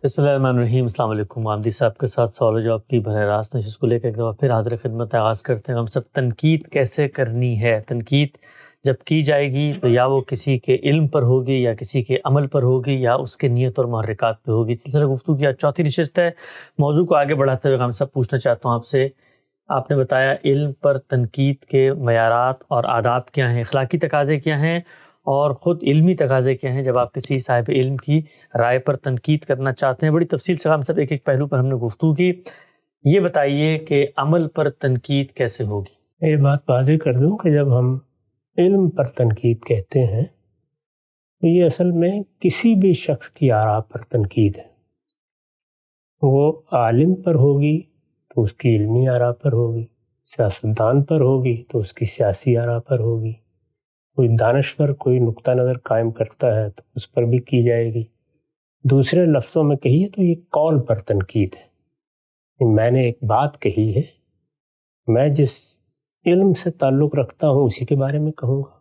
بسم اللہ الرحمن الرحیم۔ السلام علیکم۔ آمدی صاحب کے ساتھ سوال و جواب کی براہ راست نشست کو لے کر ایک دفعہ پھر حاضر خدمت آغاز کرتے ہیں۔ ہم سب تنقید کیسے کرنی ہے؟ تنقید جب کی جائے گی تو یا وہ کسی کے علم پر ہوگی یا کسی کے عمل پر ہوگی یا اس کے نیت اور محرکات پہ ہوگی۔ سلسلہ گفتگو کی آج چوتھی نشست ہے۔ موضوع کو آگے بڑھاتے ہوئے ہم سب پوچھنا چاہتا ہوں آپ سے، آپ نے بتایا علم پر تنقید کے معیارات اور آداب کیا ہیں، اخلاقی تقاضے کیا ہیں اور خود علمی تقاضے کیا ہیں جب آپ کسی صاحب علم کی رائے پر تنقید کرنا چاہتے ہیں۔ بڑی تفصیل سے ہم سب ایک ایک پہلو پر ہم نے گفتگو کی۔ یہ بتائیے کہ عمل پر تنقید کیسے ہوگی؟ یہ بات واضح کر دوں کہ جب ہم علم پر تنقید کہتے ہیں تو یہ اصل میں کسی بھی شخص کی آراء پر تنقید ہے۔ وہ عالم پر ہوگی تو اس کی علمی آراء پر ہوگی، سیاستدان پر ہوگی تو اس کی سیاسی آراء پر ہوگی، کوئی دانشور کوئی نقطہ نظر قائم کرتا ہے تو اس پر بھی کی جائے گی۔ دوسرے لفظوں میں کہیے تو یہ قول پر تنقید ہے۔ میں نے ایک بات کہی ہے، میں جس علم سے تعلق رکھتا ہوں اسی کے بارے میں کہوں گا۔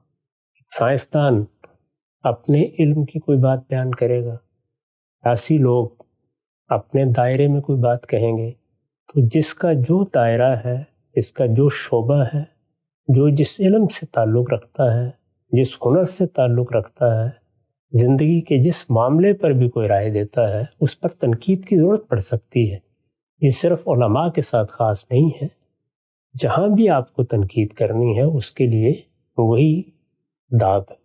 سائنسدان اپنے علم کی کوئی بات بیان کرے گا، سیاسی لوگ اپنے دائرے میں کوئی بات کہیں گے، تو جس کا جو دائرہ ہے، جس کا جو شعبہ ہے، جو جس علم سے تعلق رکھتا ہے، جس ہنر سے تعلق رکھتا ہے، زندگی کے جس معاملے پر بھی کوئی رائے دیتا ہے، اس پر تنقید کی ضرورت پڑ سکتی ہے۔ یہ صرف علماء کے ساتھ خاص نہیں ہے، جہاں بھی آپ کو تنقید کرنی ہے اس کے لیے وہی داب ہے،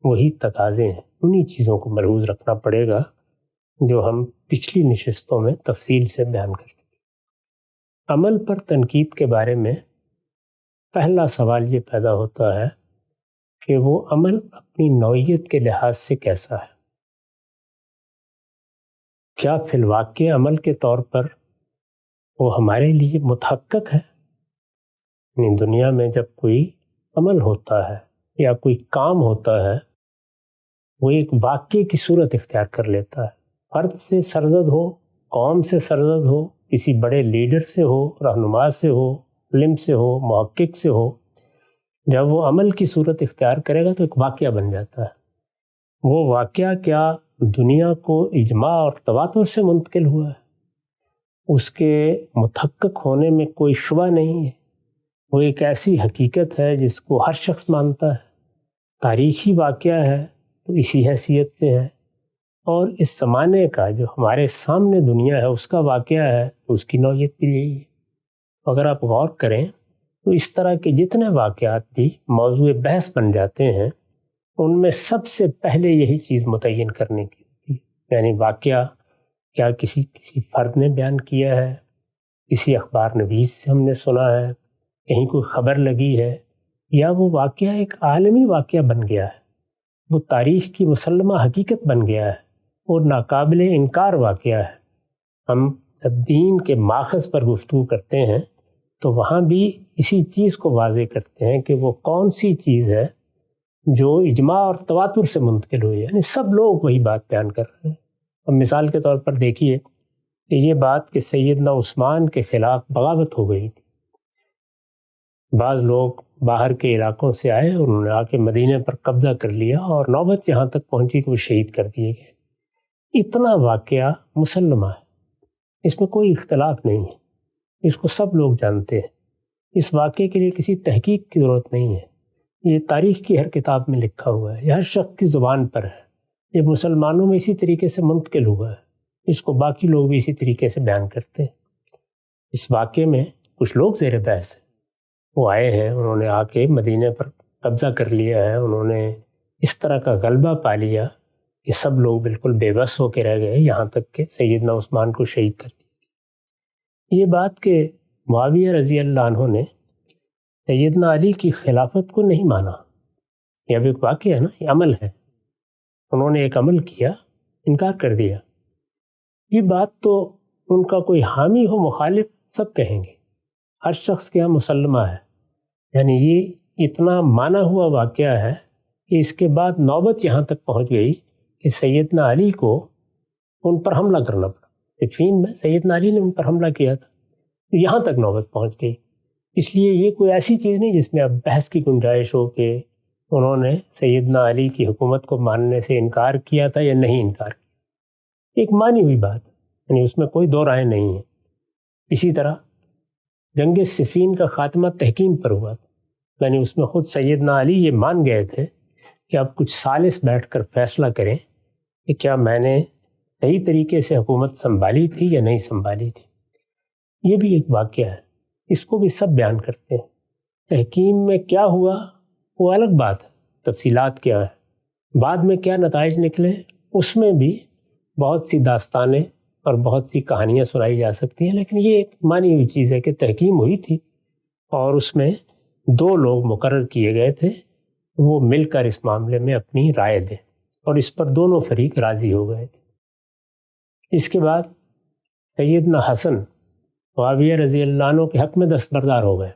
وہی تقاضے ہیں، انہی چیزوں کو ملحوظ رکھنا پڑے گا جو ہم پچھلی نشستوں میں تفصیل سے بیان کر چکے۔ عمل پر تنقید کے بارے میں پہلا سوال یہ پیدا ہوتا ہے کہ وہ عمل اپنی نوعیت کے لحاظ سے کیسا ہے؟ کیا فی الواقع عمل کے طور پر وہ ہمارے لیے متحقق ہے؟ یعنی دنیا میں جب کوئی عمل ہوتا ہے یا کوئی کام ہوتا ہے، وہ ایک واقعے کی صورت اختیار کر لیتا ہے، فرد سے سرزد ہو، قوم سے سرزد ہو، کسی بڑے لیڈر سے ہو، رہنما سے ہو، علم سے ہو، محقق سے ہو، جب وہ عمل کی صورت اختیار کرے گا تو ایک واقعہ بن جاتا ہے۔ وہ واقعہ کیا دنیا کو اجماع اور تواتر سے منتقل ہوا ہے، اس کے متحقق ہونے میں کوئی شبہ نہیں ہے، وہ ایک ایسی حقیقت ہے جس کو ہر شخص مانتا ہے، تاریخی واقعہ ہے تو اسی حیثیت سے ہے، اور اس زمانے کا جو ہمارے سامنے دنیا ہے اس کا واقعہ ہے تو اس کی نوعیت بھی یہی ہے۔ اگر آپ غور کریں تو اس طرح کے جتنے واقعات بھی موضوع بحث بن جاتے ہیں ان میں سب سے پہلے یہی چیز متعین کرنے کی ہوتی ہے، یعنی واقعہ کیا کسی فرد نے بیان کیا ہے، کسی اخبار نویس سے ہم نے سنا ہے، کہیں کوئی خبر لگی ہے، یا وہ واقعہ ایک عالمی واقعہ بن گیا ہے، وہ تاریخ کی مسلمہ حقیقت بن گیا ہے اور ناقابل انکار واقعہ ہے۔ ہم جب دین کے ماخذ پر گفتگو کرتے ہیں تو وہاں بھی اسی چیز کو واضح کرتے ہیں کہ وہ کون سی چیز ہے جو اجماع اور تواتر سے منتقل ہوئی ہے، یعنی سب لوگ وہی بات بیان کر رہے ہیں۔ اب مثال کے طور پر دیکھیے کہ یہ بات کہ سیدنا عثمان کے خلاف بغاوت ہو گئی تھی، بعض لوگ باہر کے علاقوں سے آئے اور انہوں نے آ کے مدینے پر قبضہ کر لیا اور نوبت یہاں تک پہنچی کہ وہ شہید کر دیے گئے۔ اتنا واقعہ مسلمہ ہے، اس میں کوئی اختلاف نہیں ہے، اس کو سب لوگ جانتے ہیں، اس واقعے کے لیے کسی تحقیق کی ضرورت نہیں ہے، یہ تاریخ کی ہر کتاب میں لکھا ہوا ہے، یہ ہر شخص کی زبان پر ہے، یہ مسلمانوں میں اسی طریقے سے منتقل ہوا ہے، اس کو باقی لوگ بھی اسی طریقے سے بیان کرتے ہیں۔ اس واقعے میں کچھ لوگ زیر بحث ہیں، وہ آئے ہیں، انہوں نے آ کے مدینے پر قبضہ کر لیا ہے، انہوں نے اس طرح کا غلبہ پا لیا کہ سب لوگ بالکل بے بس ہو کے رہ گئے، یہاں تک کہ سیدنا عثمان کو شہید کر دیا۔ یہ بات کہ معاویہ رضی اللہ عنہ نے سیدنا علی کی خلافت کو نہیں مانا، یہ اب ایک واقعہ ہے نا، یہ عمل ہے، انہوں نے ایک عمل کیا، انکار کر دیا، یہ بات تو ان کا کوئی حامی ہو مخالف سب کہیں گے، ہر شخص کے یہاں مسلمہ ہے، یعنی یہ اتنا مانا ہوا واقعہ ہے کہ اس کے بعد نوبت یہاں تک پہنچ گئی کہ سیدنا علی کو ان پر حملہ کرنا پڑا۔ صفین میں سیدنا علی نے ان پر حملہ کیا تھا، یہاں تک نوبت پہنچ گئی۔ اس لیے یہ کوئی ایسی چیز نہیں جس میں اب بحث کی گنجائش ہو کہ انہوں نے سیدنا علی کی حکومت کو ماننے سے انکار کیا تھا یا نہیں انکار کیا۔ ایک مانی ہوئی بات، یعنی اس میں کوئی دو رائے نہیں ہے۔ اسی طرح جنگ صفین کا خاتمہ تحکیم پر ہوا تھا، یعنی اس میں خود سیدنا علی یہ مان گئے تھے کہ اب کچھ ثالث بیٹھ کر فیصلہ کریں کہ کیا میں نے صحیح طریقے سے حکومت سنبھالی تھی یا نہیں سنبھالی تھی۔ یہ بھی ایک واقعہ ہے، اس کو بھی سب بیان کرتے ہیں۔ تحکیم میں کیا ہوا وہ الگ بات ہے، تفصیلات کیا ہیں، بعد میں کیا نتائج نکلے اس میں بھی بہت سی داستانیں اور بہت سی کہانیاں سنائی جا سکتی ہیں، لیکن یہ ایک مانی ہوئی چیز ہے کہ تحکیم ہوئی تھی اور اس میں دو لوگ مقرر کیے گئے تھے، وہ مل کر اس معاملے میں اپنی رائے دیں اور اس پر دونوں فریق راضی ہو گئے تھے۔ اس کے بعد سیدنا حسن معاویہ رضی اللہ عنہ کے حق میں دستبردار ہو گئے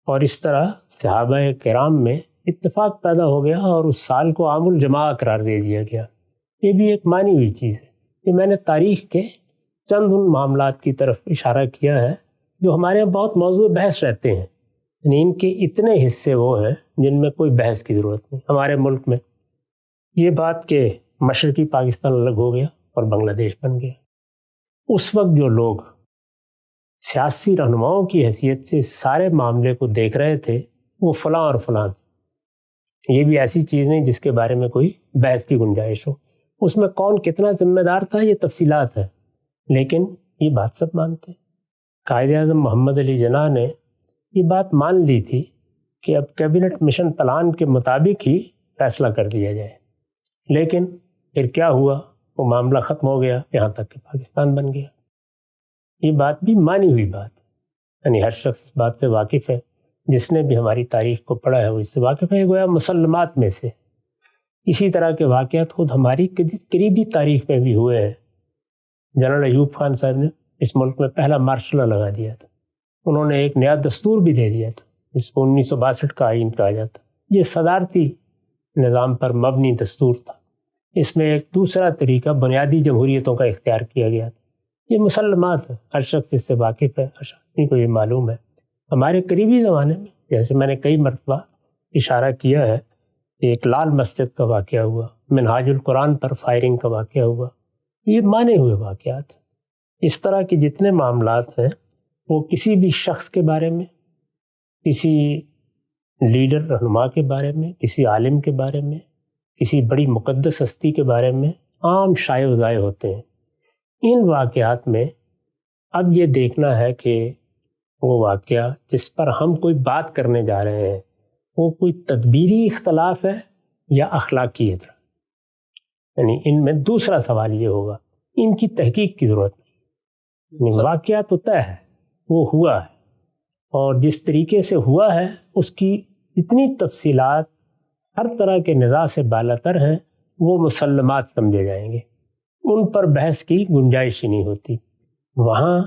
اور اس طرح صحابہ کرام میں اتفاق پیدا ہو گیا اور اس سال کو عام الجماع قرار دے دیا گیا۔ یہ بھی ایک مانی ہوئی چیز ہے کہ میں نے تاریخ کے چند ان معاملات کی طرف اشارہ کیا ہے جو ہمارے یہاں بہت موضوع بحث رہتے ہیں، یعنی ان کے اتنے حصے وہ ہیں جن میں کوئی بحث کی ضرورت نہیں۔ ہمارے ملک میں یہ بات کہ مشرقی پاکستان الگ ہو گیا اور بنگلہ دیش بن گیا، اس وقت جو لوگ سیاسی رہنماؤں کی حیثیت سے سارے معاملے کو دیکھ رہے تھے وہ فلاں اور فلاں، یہ بھی ایسی چیز نہیں جس کے بارے میں کوئی بحث کی گنجائش ہو۔ اس میں کون کتنا ذمہ دار تھا یہ تفصیلات ہیں، لیکن یہ بات سب مانتے۔ قائد اعظم محمد علی جناح نے یہ بات مان لی تھی کہ اب کیبنٹ مشن پلان کے مطابق ہی فیصلہ کر دیا جائے، لیکن پھر کیا ہوا، وہ معاملہ ختم ہو گیا، یہاں تک کہ پاکستان بن گیا۔ یہ بات بھی مانی ہوئی بات، یعنی ہر شخص اس بات سے واقف ہے، جس نے بھی ہماری تاریخ کو پڑھا ہے وہ اس سے واقف ہے، گویا مسلمات میں سے۔ اسی طرح کے واقعات خود ہماری قریبی تاریخ میں بھی ہوئے ہیں۔ جنرل ایوب خان صاحب نے اس ملک میں پہلا مارشل لا لگا دیا تھا، انہوں نے ایک نیا دستور بھی دے دیا تھا جس کو 1962 کا آئین کہا جاتا۔ یہ صدارتی نظام پر مبنی دستور تھا، اس میں ایک دوسرا طریقہ بنیادی جمہوریتوں کا اختیار کیا گیا تھا۔ یہ مسلمات ہے، ہر شخص اس سے واقف ہے، ہر شخص کو یہ معلوم ہے۔ ہمارے قریبی زمانے میں جیسے میں نے کئی مرتبہ اشارہ کیا ہے، ایک لال مسجد کا واقعہ ہوا، منہاج القرآن پر فائرنگ کا واقعہ ہوا، یہ مانے ہوئے واقعات۔ اس طرح کے جتنے معاملات ہیں وہ کسی بھی شخص کے بارے میں، کسی لیڈر رہنما کے بارے میں، کسی عالم کے بارے میں، کسی بڑی مقدس ہستی کے بارے میں عام شائع و ذائع ہوتے ہیں۔ ان واقعات میں اب یہ دیکھنا ہے کہ وہ واقعہ جس پر ہم کوئی بات کرنے جا رہے ہیں وہ کوئی تدبیری اختلاف ہے یا اخلاقی اعتراض، یعنی ان میں دوسرا سوال یہ ہوگا، ان کی تحقیق کی ضرورت نہیں۔ واقعہ تو طے ہے، وہ ہوا ہے، اور جس طریقے سے ہوا ہے اس کی اتنی تفصیلات ہر طرح کے نزاع سے بالاتر ہیں، وہ مسلمات سمجھے جائیں گے، ان پر بحث کی گنجائش ہی نہیں ہوتی۔ وہاں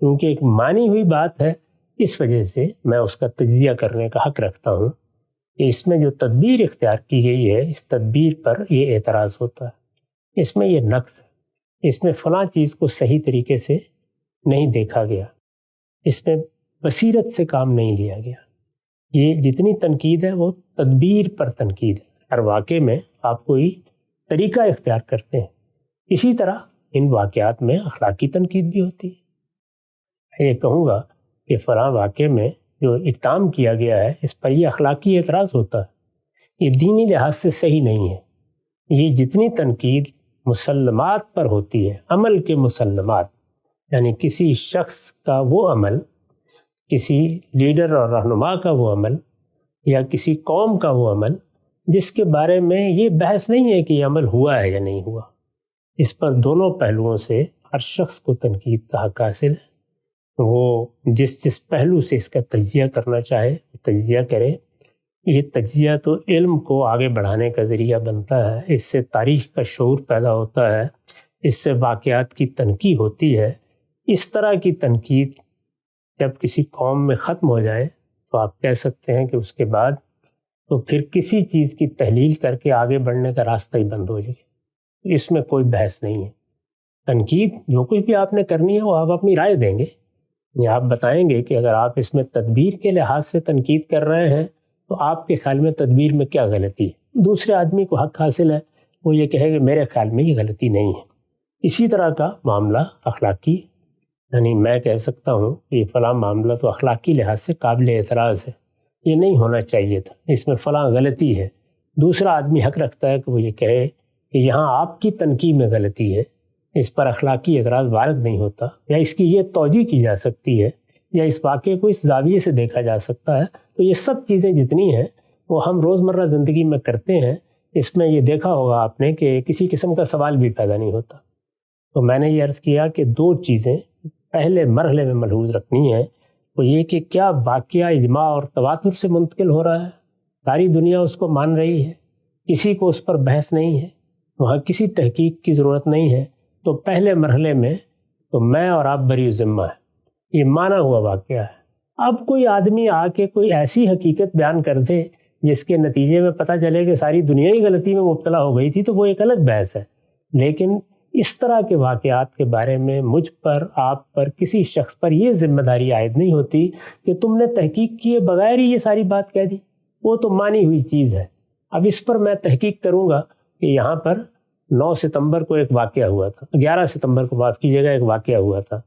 کیونکہ ایک مانی ہوئی بات ہے، اس وجہ سے میں اس کا تجزیہ کرنے کا حق رکھتا ہوں کہ اس میں جو تدبیر اختیار کی گئی ہے اس تدبیر پر یہ اعتراض ہوتا ہے، اس میں یہ نقص ہے، اس میں فلاں چیز کو صحیح طریقے سے نہیں دیکھا گیا، اس میں بصیرت سے کام نہیں لیا گیا۔ یہ جتنی تنقید ہے وہ تدبیر پر تنقید ہے، ہر واقعے میں آپ کوئی طریقہ اختیار کرتے ہیں۔ اسی طرح ان واقعات میں اخلاقی تنقید بھی ہوتی ہے۔ میں یہ کہوں گا کہ فلاں واقعے میں جو اقدام کیا گیا ہے اس پر یہ اخلاقی اعتراض ہوتا ہے، یہ دینی لحاظ سے صحیح نہیں ہے۔ یہ جتنی تنقید مسلمات پر ہوتی ہے، عمل کے مسلمات، یعنی کسی شخص کا وہ عمل، کسی لیڈر اور رہنما کا وہ عمل، یا کسی قوم کا وہ عمل جس کے بارے میں یہ بحث نہیں ہے کہ یہ عمل ہوا ہے یا نہیں ہوا، اس پر دونوں پہلوؤں سے ہر شخص کو تنقید کا حق حاصل ہے۔ وہ جس پہلو سے اس کا تجزیہ کرنا چاہے تجزیہ کرے۔ یہ تجزیہ تو علم کو آگے بڑھانے کا ذریعہ بنتا ہے، اس سے تاریخ کا شعور پیدا ہوتا ہے، اس سے واقعات کی تنقید ہوتی ہے۔ اس طرح کی تنقید جب کسی قوم میں ختم ہو جائے تو آپ کہہ سکتے ہیں کہ اس کے بعد تو پھر کسی چیز کی تحلیل کر کے آگے بڑھنے کا راستہ ہی بند ہو جائے، اس میں کوئی بحث نہیں ہے۔ تنقید جو کوئی بھی آپ نے کرنی ہے وہ آپ اپنی رائے دیں گے، آپ بتائیں گے کہ اگر آپ اس میں تدبیر کے لحاظ سے تنقید کر رہے ہیں تو آپ کے خیال میں تدبیر میں کیا غلطی ہے۔ دوسرے آدمی کو حق حاصل ہے وہ یہ کہے کہ میرے خیال میں یہ غلطی نہیں ہے۔ اسی طرح کا معاملہ اخلاقی، یعنی میں کہہ سکتا ہوں کہ یہ فلاں معاملہ تو اخلاقی لحاظ سے قابل اعتراض ہے، یہ نہیں ہونا چاہیے تھا، اس میں فلاں غلطی ہے، دوسرا آدمی حق رکھتا ہے کہ وہ یہ کہے کہ یہاں آپ کی تنقید میں غلطی ہے، اس پر اخلاقی اعتراض وارد نہیں ہوتا، یا اس کی یہ توجیہ کی جا سکتی ہے، یا اس واقعے کو اس زاویے سے دیکھا جا سکتا ہے۔ تو یہ سب چیزیں جتنی ہیں وہ ہم روزمرہ زندگی میں کرتے ہیں، اس میں یہ دیکھا ہوگا آپ نے کہ کسی قسم کا سوال بھی پیدا نہیں ہوتا۔ تو میں نے یہ عرض کیا کہ دو چیزیں پہلے مرحلے میں ملحوظ رکھنی ہیں، وہ یہ کہ کیا واقعہ اجماع اور تواتر سے منتقل ہو رہا ہے، ساری دنیا اس کو مان رہی ہے، کسی کو اس پر بحث نہیں ہے، وہاں کسی تحقیق کی ضرورت نہیں ہے، تو پہلے مرحلے میں تو میں اور آپ بری ذمہ ہیں، یہ مانا ہوا واقعہ ہے۔ اب کوئی آدمی آ کے کوئی ایسی حقیقت بیان کر دے جس کے نتیجے میں پتہ چلے کہ ساری دنیا ہی غلطی میں مبتلا ہو گئی تھی، تو وہ ایک الگ بحث ہے، لیکن اس طرح کے واقعات کے بارے میں مجھ پر، آپ پر، کسی شخص پر یہ ذمہ داری عائد نہیں ہوتی کہ تم نے تحقیق کیے بغیر ہی یہ ساری بات کہہ دی، وہ تو مانی ہوئی چیز ہے۔ اب اس پر میں تحقیق کروں گا کہ یہاں پر 9 ستمبر کو ایک واقعہ ہوا تھا، 11 ستمبر کو معاف کیجیے گا، ایک واقعہ ہوا تھا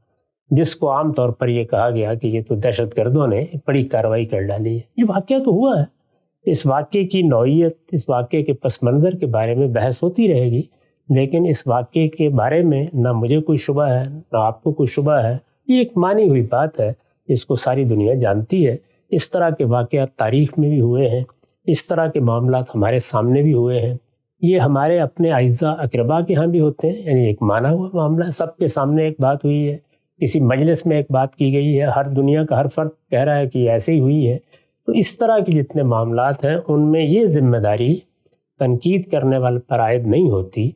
جس کو عام طور پر یہ کہا گیا کہ یہ تو دہشت گردوں نے بڑی کارروائی کر ڈالی ہے۔ یہ واقعہ تو ہوا ہے، اس واقعے کی نوعیت، اس واقعے کے پس منظر کے بارے میں بحث ہوتی رہے گی، لیکن اس واقعے کے بارے میں نہ مجھے کوئی شبہ ہے نہ آپ کو کوئی شبہ ہے، یہ ایک مانی ہوئی بات ہے، اس کو ساری دنیا جانتی ہے۔ اس طرح کے واقعات تاریخ میں بھی ہوئے ہیں، اس طرح کے معاملات ہمارے سامنے بھی ہوئے ہیں، یہ ہمارے اپنے اعزاء اقربا کے ہاں بھی ہوتے ہیں، یعنی ایک مانا ہوا معاملہ ہے، سب کے سامنے ایک بات ہوئی ہے، کسی مجلس میں ایک بات کی گئی ہے، ہر دنیا کا ہر فرد کہہ رہا ہے کہ یہ ایسے ہی ہوئی ہے۔ تو اس طرح کے جتنے معاملات ہیں ان میں یہ ذمہ داری تنقید کرنے والے پر عائد نہیں ہوتی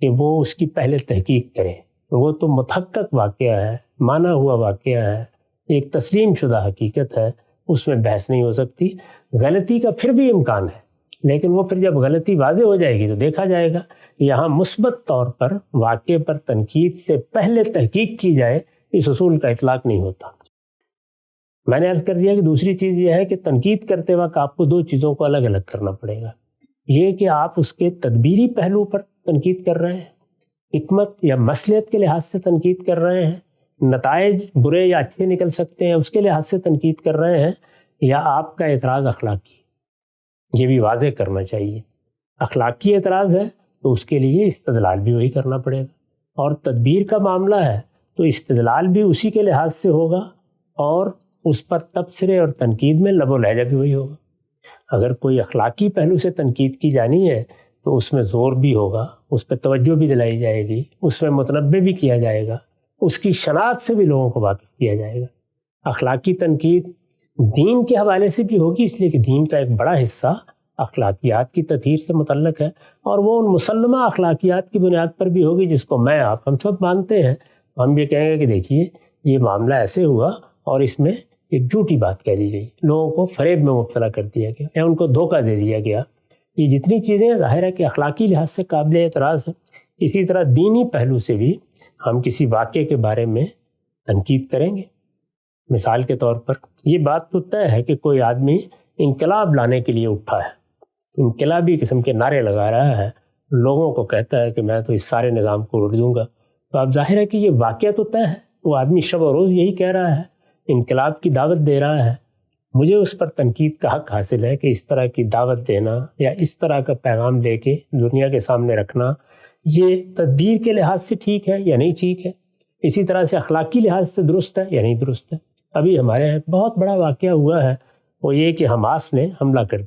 کہ وہ اس کی پہلے تحقیق کریں، وہ تو متحقق واقعہ ہے، مانا ہوا واقعہ ہے، ایک تسلیم شدہ حقیقت ہے، اس میں بحث نہیں ہو سکتی۔ غلطی کا پھر بھی امکان ہے، لیکن وہ پھر جب غلطی واضح ہو جائے گی تو دیکھا جائے گا۔ یہاں مثبت طور پر واقعے پر تنقید سے پہلے تحقیق کی جائے، اس اصول کا اطلاق نہیں ہوتا۔ میں نے عرض کر دیا کہ دوسری چیز یہ ہے کہ تنقید کرتے وقت آپ کو دو چیزوں کو الگ الگ کرنا پڑے گا، یہ کہ آپ اس کے تدبیری پہلو پر تنقید کر رہے ہیں، حکمت یا مصلحت کے لحاظ سے تنقید کر رہے ہیں، نتائج برے یا اچھے نکل سکتے ہیں اس کے لحاظ سے تنقید کر رہے ہیں، یا آپ کا اعتراض اخلاقی، یہ بھی واضح کرنا چاہیے۔ اخلاقی اعتراض ہے تو اس کے لیے استدلال بھی وہی کرنا پڑے گا، اور تدبیر کا معاملہ ہے تو استدلال بھی اسی کے لحاظ سے ہوگا، اور اس پر تبصرے اور تنقید میں لب و لہجہ بھی وہی ہوگا۔ اگر کوئی اخلاقی پہلو سے تنقید کی جانی ہے تو اس میں زور بھی ہوگا، اس پہ توجہ بھی دلائی جائے گی، اس میں متنبع بھی کیا جائے گا، اس کی شناخت سے بھی لوگوں کو واقف کیا جائے گا۔ اخلاقی تنقید دین کے حوالے سے بھی ہوگی، اس لیے کہ دین کا ایک بڑا حصہ اخلاقیات کی تطہیر سے متعلق ہے، اور وہ ان مسلمہ اخلاقیات کی بنیاد پر بھی ہوگی جس کو میں آپ ہم سب مانتے ہیں۔ ہم یہ کہیں گے کہ دیکھیے یہ معاملہ ایسے ہوا اور اس میں ایک جھوٹی بات کہہ دی گئی، لوگوں کو فریب میں مبتلا کر دیا گیا یا ان کو دھوکہ دے دیا گیا۔ یہ جتنی چیزیں ظاہر ہے کہ اخلاقی لحاظ سے قابل اعتراض ہیں، اسی طرح دینی پہلو سے بھی ہم کسی واقعے کے بارے میں تنقید کریں گے۔ مثال کے طور پر یہ بات تو طے ہے کہ کوئی آدمی انقلاب لانے کے لیے اٹھا ہے، انقلابی قسم کے نعرے لگا رہا ہے، لوگوں کو کہتا ہے کہ میں تو اس سارے نظام کو اڑ دوں گا، تو اب ظاہر ہے کہ یہ واقعہ تو طے ہے، وہ آدمی شب و روز یہی کہہ رہا ہے، انقلاب کی دعوت دے رہا ہے۔ مجھے اس پر تنقید کا حق حاصل ہے کہ اس طرح کی دعوت دینا یا اس طرح کا پیغام لے کے دنیا کے سامنے رکھنا یہ تدبیر کے لحاظ سے ٹھیک ہے یا نہیں ٹھیک ہے، اسی طرح سے اخلاقی لحاظ سے درست ہے یا نہیں درست ہے۔ ابھی ہمارے یہاں ایک بہت بڑا واقعہ ہوا ہے، وہ یہ کہ حماس نے حملہ کر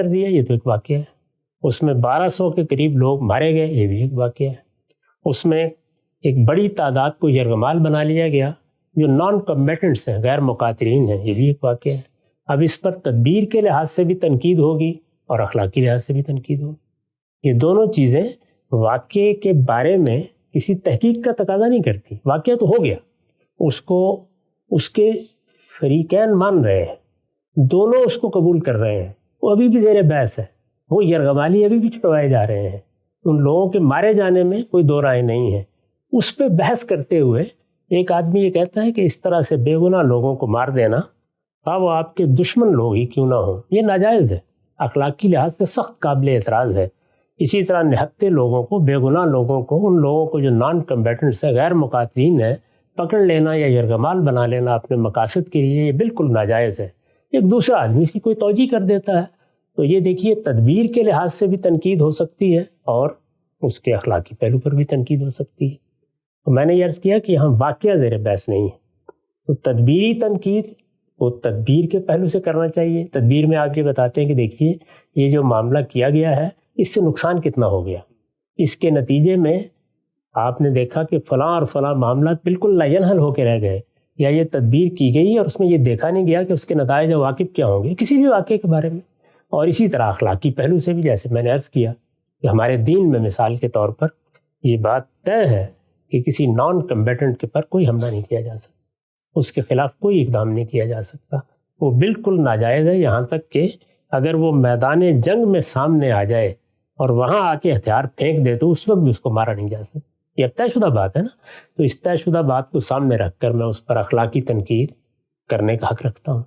دیا، یہ تو ایک واقعہ ہے، اس میں 1200 کے قریب لوگ مارے گئے، یہ بھی ایک واقعہ ہے، اس میں ایک بڑی تعداد کو یرغمال بنا لیا گیا جو نان کمبیٹنٹس ہیں، غیر مقاتلین ہیں، یہ بھی ایک واقعہ ہے۔ اب اس پر تدبیر کے لحاظ سے بھی تنقید ہوگی اور اخلاقی لحاظ سے بھی تنقید ہوگی۔ یہ دونوں چیزیں واقعے کے بارے میں کسی تحقیق کا تقاضا نہیں کرتی، واقعہ تو ہو گیا، اس کو اس کے فریقین مان رہے ہیں، دونوں اس کو قبول کر رہے ہیں، وہ ابھی بھی زیر بحث ہے، وہ یرغمالی ابھی بھی چھڑوائے جا رہے ہیں، ان لوگوں کے مارے جانے میں کوئی دو رائے نہیں ہے۔ اس پہ بحث کرتے ہوئے ایک آدمی یہ کہتا ہے کہ اس طرح سے بے گناہ لوگوں کو مار دینا، ہاں وہ آپ کے دشمن لوگ ہی کیوں نہ ہوں، یہ ناجائز ہے، اخلاقی لحاظ سے سخت قابل اعتراض ہے اسی طرح نہتے لوگوں کو، بے گناہ لوگوں کو، ان لوگوں کو جو نان کمبیٹنٹس ہیں، غیر مقاتلین ہیں، پکڑ لینا یا یرغمال بنا لینا اپنے مقاصد کے لیے، یہ بالکل ناجائز ہے۔ ایک دوسرا آدمی اس کی کوئی توجیہ کر دیتا ہے تو یہ دیکھیے تدبیر کے لحاظ سے بھی تنقید ہو سکتی ہے اور اس کے اخلاقی پہلو پر بھی تنقید ہو سکتی ہے۔ تو میں نے یہ عرض کیا کہ یہاں واقعہ زیر بحث نہیں ہے، تو تدبیری تنقید وہ تدبیر کے پہلو سے کرنا چاہیے۔ تدبیر میں آپ یہ بتاتے ہیں کہ دیکھیے یہ جو معاملہ کیا گیا ہے اس سے نقصان کتنا ہو گیا، اس کے نتیجے میں آپ نے دیکھا کہ فلاں اور فلاں معاملات بالکل لا ینحل ہو کے رہ گئے، یا یہ تدبیر کی گئی اور اس میں یہ دیکھا نہیں گیا کہ اس کے نتائج واقف کیا ہوں گے کسی بھی واقعے کے بارے میں۔ اور اسی طرح اخلاقی پہلو سے بھی، جیسے میں نے عرض کیا کہ ہمارے دین میں مثال کے طور پر یہ بات طے ہے کہ کسی نان کمبیٹنٹ کے پر کوئی حملہ نہیں کیا جا سکتا، اس کے خلاف کوئی اقدام نہیں کیا جا سکتا، وہ بالکل ناجائز ہے، یہاں تک کہ اگر وہ میدان جنگ میں سامنے آ جائے اور وہاں آ کے ہتھیار پھینک دے تو اس وقت بھی اس کو مارا نہیں جا سکتا۔ یہ اب طے شدہ بات ہے نا، تو اس طے شدہ بات کو سامنے رکھ کر میں اس پر اخلاقی تنقید کرنے کا حق رکھتا ہوں۔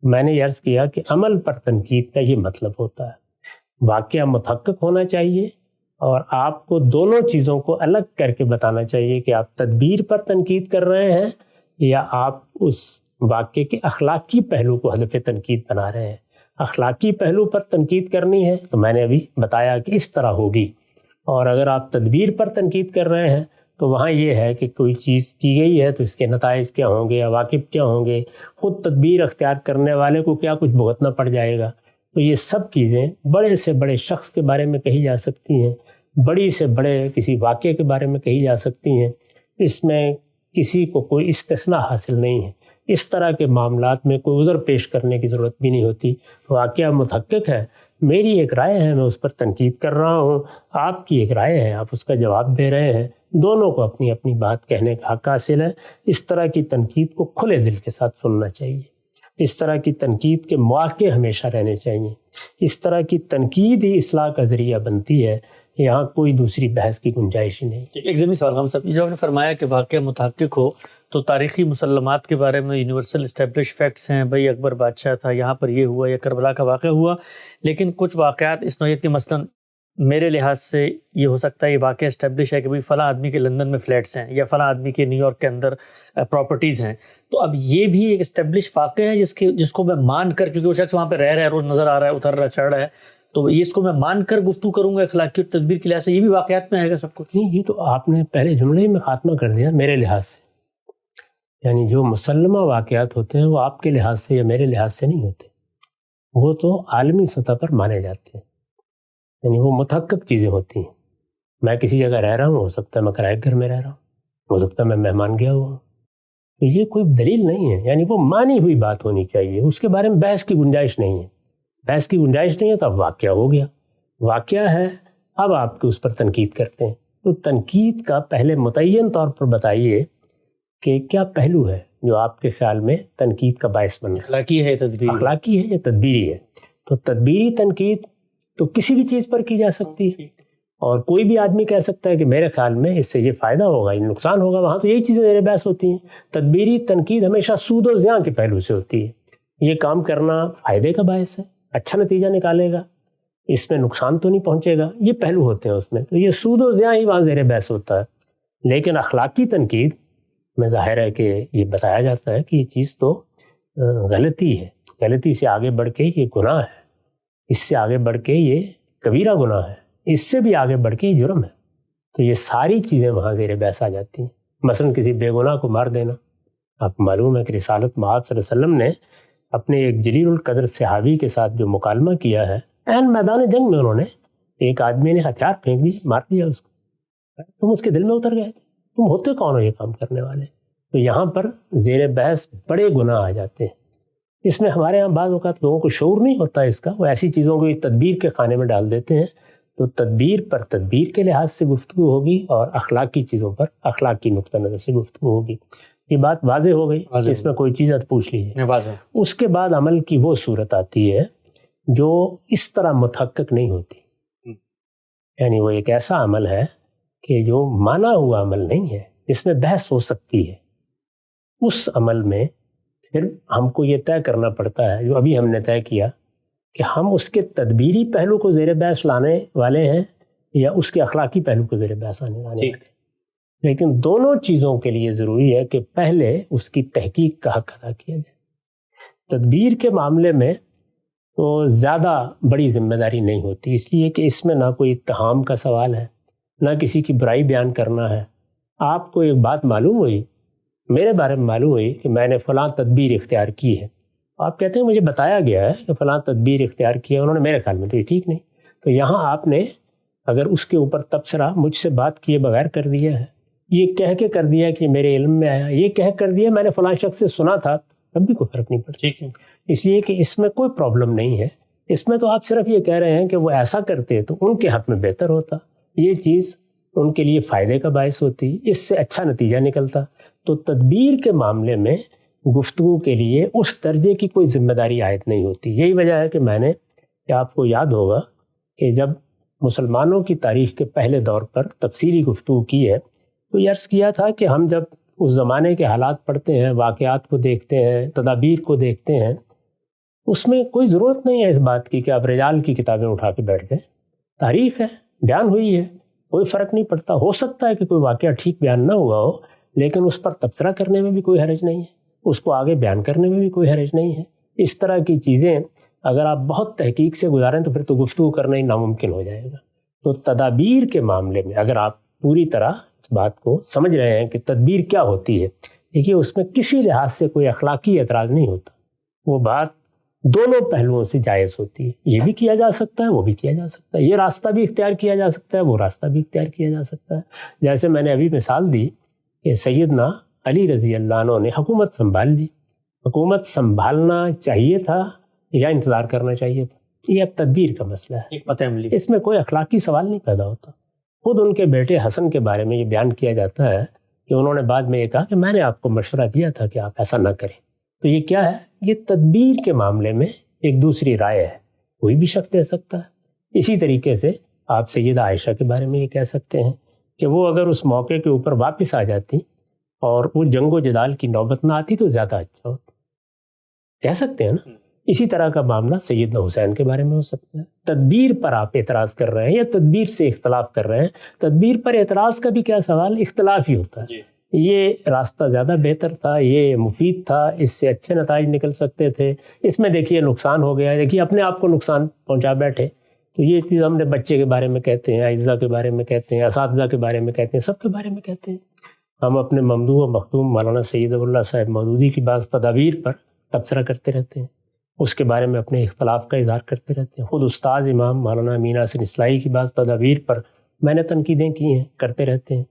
میں نے یہ عرض کیا کہ عمل پر تنقید کا یہ مطلب ہوتا ہے، واقعہ متحقق ہونا چاہیے اور آپ کو دونوں چیزوں کو الگ کر کے بتانا چاہیے کہ آپ تدبیر پر تنقید کر رہے ہیں یا آپ اس واقعے کے اخلاقی پہلو کو ہدف تنقید بنا رہے ہیں۔ اخلاقی پہلو پر تنقید کرنی ہے تو میں نے ابھی بتایا کہ اس طرح ہوگی، اور اگر آپ تدبیر پر تنقید کر رہے ہیں تو وہاں یہ ہے کہ کوئی چیز کی گئی ہے تو اس کے نتائج کیا ہوں گے، عواقب کیا ہوں گے، خود تدبیر اختیار کرنے والے کو کیا کچھ بھگتنا پڑ جائے گا۔ تو یہ سب چیزیں بڑے سے بڑے شخص کے بارے میں کہی جا سکتی ہیں، بڑی سے بڑے کسی واقعے کے بارے میں کہی جا سکتی ہیں، اس میں کسی کو کوئی استثناء حاصل نہیں ہے۔ اس طرح کے معاملات میں کوئی عذر پیش کرنے کی ضرورت بھی نہیں ہوتی۔ واقعہ متحقق ہے، میری ایک رائے ہے، میں اس پر تنقید کر رہا ہوں، آپ کی ایک رائے ہے، آپ اس کا جواب دے رہے ہیں، دونوں کو اپنی اپنی بات کہنے کا حق حاصل ہے۔ اس طرح کی تنقید کو کھلے دل کے ساتھ سننا چاہیے، اس طرح کی تنقید کے مواقع ہمیشہ رہنے چاہیے، اس طرح کی تنقید ہی اصلاح کا ذریعہ بنتی ہے، یہاں کوئی دوسری بحث کی گنجائش نہیں۔ ایک ضمنی سوال ہم سب، جو آپ نے فرمایا کہ واقعہ متحقق ہو تو تاریخی مسلمات کے بارے میں یونیورسل اسٹیبلش فیکٹس ہیں، بھائی اکبر بادشاہ تھا، یہاں پر یہ ہوا یا کربلا کا واقعہ ہوا، لیکن کچھ واقعات اس نوعیت کے مثلاً میرے لحاظ سے یہ ہو سکتا ہے یہ واقعہ اسٹیبلش ہے کہ بھئی فلاں آدمی کے لندن میں فلیٹس ہیں یا فلاں آدمی کے نیو یارک کے اندر پراپرٹیز ہیں، تو اب یہ بھی ایک اسٹیبلش واقعہ ہے جس کو میں مان کر، کیونکہ وہ شخص وہاں پہ رہ رہا ہے، روز نظر آ رہا ہے، اتر رہا ہے، چڑھ رہا ہے، تو اس کو میں مان کر گفتگو کروں گا اخلاقی اور تدبیر کے لحاظ سے، یہ بھی واقعات میں آئے گا سب کچھ؟ نہیں، یہ تو آپ نے پہلے جملے میں خاتمہ کر دیا میرے لحاظ سے، یعنی جو مسلمہ واقعات ہوتے ہیں وہ آپ کے لحاظ سے یا میرے لحاظ سے نہیں ہوتے، وہ تو عالمی سطح پر مانے جاتے ہیں، یعنی وہ متحقق چیزیں ہوتی ہیں۔ میں کسی جگہ رہ رہا ہوں، ہو سکتا ہے میں کرائے گھر میں رہ رہا ہوں، ہو سکتا ہے میں مہمان گیا ہوا ہوں، تو یہ کوئی دلیل نہیں ہے، یعنی وہ مانی ہوئی بات ہونی چاہیے، اس کے بارے میں بحث کی گنجائش نہیں ہے۔ بحث کی گنجائش نہیں ہے تو اب واقعہ ہو گیا، واقعہ ہے، اب آپ اس پر تنقید کرتے ہیں، تو تنقید کا پہلے متعین طور پر بتائیے کہ کیا پہلو ہے جو آپ کے خیال میں تنقید کا باعث بن رہا ہے، اخلاقی ہے، تدبیر اخلاقی ہے یا تدبیری ہے؟ تو تدبیری تنقید تو کسی بھی چیز پر کی جا سکتی ہے، اور کوئی بھی آدمی کہہ سکتا ہے کہ میرے خیال میں اس سے یہ فائدہ ہوگا، یہ نقصان ہوگا، وہاں تو یہی چیزیں زیر بحث ہوتی ہیں۔ تدبیری تنقید ہمیشہ سود و زیاں کے پہلو سے ہوتی ہے، یہ کام کرنا فائدے کا باعث ہے، اچھا نتیجہ نکالے گا، اس میں نقصان تو نہیں پہنچے گا، یہ پہلو ہوتے ہیں اس میں، تو یہ سود و زیاں ہی وہاں زیر بحث ہوتا ہے۔ لیکن اخلاقی تنقید میں ظاہر ہے کہ یہ بتایا جاتا ہے کہ یہ چیز تو غلطی ہے، غلطی سے آگے بڑھ کے یہ گناہ ہے، اس سے آگے بڑھ کے یہ کبیرہ گناہ ہے، اس سے بھی آگے بڑھ کے یہ جرم ہے، تو یہ ساری چیزیں وہاں زیر بحث آ جاتی ہیں۔ مثلا کسی بے گناہ کو مار دینا، آپ کو معلوم ہے کہ رسالت مآب صلی اللہ علیہ وسلم نے اپنے ایک جلیل القدر صحابی کے ساتھ جو مکالمہ کیا ہے، عین میدان جنگ میں انہوں نے ایک آدمی نے ہتھیار پھینک دی، مار دیا اس کو، تم اس کے دل میں اتر گئے تھے، تم ہوتے کون ہو یہ کام کرنے والے؟ تو یہاں پر زیر بحث بڑے گناہ آ جاتے ہیں۔ اس میں ہمارے ہاں بعض اوقات لوگوں کو شعور نہیں ہوتا اس کا، وہ ایسی چیزوں کو تدبیر کے خانے میں ڈال دیتے ہیں، تو تدبیر پر تدبیر کے لحاظ سے گفتگو ہوگی اور اخلاقی چیزوں پر اخلاقی نقطہ نظر سے گفتگو ہوگی۔ یہ بات واضح ہو گئی، اس میں کوئی چیز پوچھ لیجیے۔ اس کے بعد عمل کی وہ صورت آتی ہے جو اس طرح متحقق نہیں ہوتی، یعنی وہ ایک ایسا عمل ہے کہ جو مانا ہوا عمل نہیں ہے، اس میں بحث ہو سکتی ہے۔ اس عمل میں پھر ہم کو یہ طے کرنا پڑتا ہے، جو ابھی ہم نے طے کیا، کہ ہم اس کے تدبیری پہلو کو زیر بحث لانے والے ہیں یا اس کے اخلاقی پہلو کو زیر بحث آنے والے، لیکن دونوں چیزوں کے لیے ضروری ہے کہ پہلے اس کی تحقیق کا حق ادا کیا جائے۔ تدبیر کے معاملے میں تو زیادہ بڑی ذمہ داری نہیں ہوتی، اس لیے کہ اس میں نہ کوئی اتہام کا سوال ہے، نہ کسی کی برائی بیان کرنا ہے۔ آپ کو ایک بات معلوم ہوئی، میرے بارے میں معلوم ہوئی کہ میں نے فلاں تدبیر اختیار کی ہے، آپ کہتے ہیں مجھے بتایا گیا ہے کہ فلاں تدبیر اختیار کی ہے، انہوں نے، میرے خیال میں تو یہ ٹھیک نہیں۔ تو یہاں آپ نے اگر اس کے اوپر تبصرہ مجھ سے بات کیے بغیر کر دیا ہے، یہ کہہ کے کر دیا کہ میرے علم میں آیا، یہ کہہ کر دیا میں نے فلاں شخص سے سنا تھا، تب بھی کوئی فرق نہیں پڑتا، اس لیے کہ اس میں کوئی پرابلم نہیں ہے۔ اس میں تو آپ صرف یہ کہہ رہے ہیں کہ وہ ایسا کرتے تو ان کے حق میں بہتر ہوتا، یہ چیز ان کے لیے فائدے کا باعث ہوتی، اس سے اچھا نتیجہ نکلتا۔ تو تدبیر کے معاملے میں گفتگو کے لیے اس درجے کی کوئی ذمہ داری عائد نہیں ہوتی۔ یہی وجہ ہے کہ میں نے، کہ آپ کو یاد ہوگا کہ جب مسلمانوں کی تاریخ کے پہلے دور پر تفصیلی گفتگو کی ہے تو یہ عرض کیا تھا کہ ہم جب اس زمانے کے حالات پڑھتے ہیں، واقعات کو دیکھتے ہیں، تدابیر کو دیکھتے ہیں، اس میں کوئی ضرورت نہیں ہے اس بات کی کہ آپ رجال کی کتابیں اٹھا کے بیٹھ جائیں۔ تاریخ ہے، بیان ہوئی ہے، کوئی فرق نہیں پڑتا۔ ہو سکتا ہے کہ کوئی واقعہ ٹھیک بیان نہ ہوا ہو، لیکن اس پر تبصرہ کرنے میں بھی کوئی حرج نہیں ہے، اس کو آگے بیان کرنے میں بھی کوئی حرج نہیں ہے۔ اس طرح کی چیزیں اگر آپ بہت تحقیق سے گزاریں تو پھر تو گفتگو کرنا ہی ناممکن ہو جائے گا۔ تو تدابیر کے معاملے میں اگر آپ پوری طرح اس بات کو سمجھ رہے ہیں کہ تدبیر کیا ہوتی ہے، دیکھیے اس میں کسی لحاظ سے کوئی اخلاقی اعتراض نہیں ہوتا، وہ بات دونوں پہلوؤں سے جائز ہوتی ہے، یہ بھی کیا جا سکتا ہے، وہ بھی کیا جا سکتا ہے، یہ راستہ بھی اختیار کیا جا سکتا ہے، وہ راستہ بھی اختیار کیا جا سکتا ہے۔ جیسے میں نے ابھی مثال دی کہ سیدنا علی رضی اللہ عنہ نے حکومت سنبھال لی، حکومت سنبھالنا چاہیے تھا یا انتظار کرنا چاہیے تھا، یہ اب تدبیر کا مسئلہ ہے، اس میں کوئی اخلاقی سوال نہیں پیدا ہوتا۔ خود ان کے بیٹے حسن کے بارے میں یہ بیان کیا جاتا ہے کہ انہوں نے بعد میں یہ کہا کہ میں نے آپ کو مشورہ دیا تھا کہ آپ ایسا نہ کریں۔ تو یہ کیا ہے؟ یہ تدبیر کے معاملے میں ایک دوسری رائے ہے، کوئی بھی شخص دے سکتا ہے۔ اسی طریقے سے آپ سیدہ عائشہ کے بارے میں یہ کہہ سکتے ہیں کہ وہ اگر اس موقع کے اوپر واپس آ جاتی اور وہ جنگ و جدال کی نوبت نہ آتی تو زیادہ اچھا ہوتا، کہہ سکتے ہیں نا۔ اسی طرح کا معاملہ سیدنا حسین کے بارے میں ہو سکتا ہے۔ تدبیر پر آپ اعتراض کر رہے ہیں یا تدبیر سے اختلاف کر رہے ہیں، تدبیر پر اعتراض کا بھی کیا سوال، اختلاف ہی ہوتا ہے۔ یہ راستہ زیادہ بہتر تھا، یہ مفید تھا، اس سے اچھے نتائج نکل سکتے تھے، اس میں دیکھیے نقصان ہو گیا، دیکھیے اپنے آپ کو نقصان پہنچا بیٹھے۔ تو یہ چیز ہم نے بچے کے بارے میں کہتے ہیں، اعزہ کے بارے میں کہتے ہیں، اساتذہ کے بارے میں کہتے ہیں، سب کے بارے میں کہتے ہیں۔ ہم اپنے ممدوح و مختوم مولانا سید اللہ صاحب مودودی کی بعض تدابیر پر تبصرہ کرتے رہتے ہیں، اس کے بارے میں اپنے اختلاف کا اظہار کرتے رہتے ہیں۔ خود استاد امام مولانا امین حسن اصلاحی کی بعض تدابیر پر میں نے تنقیدیں کی ہیں، کرتے رہتے ہیں۔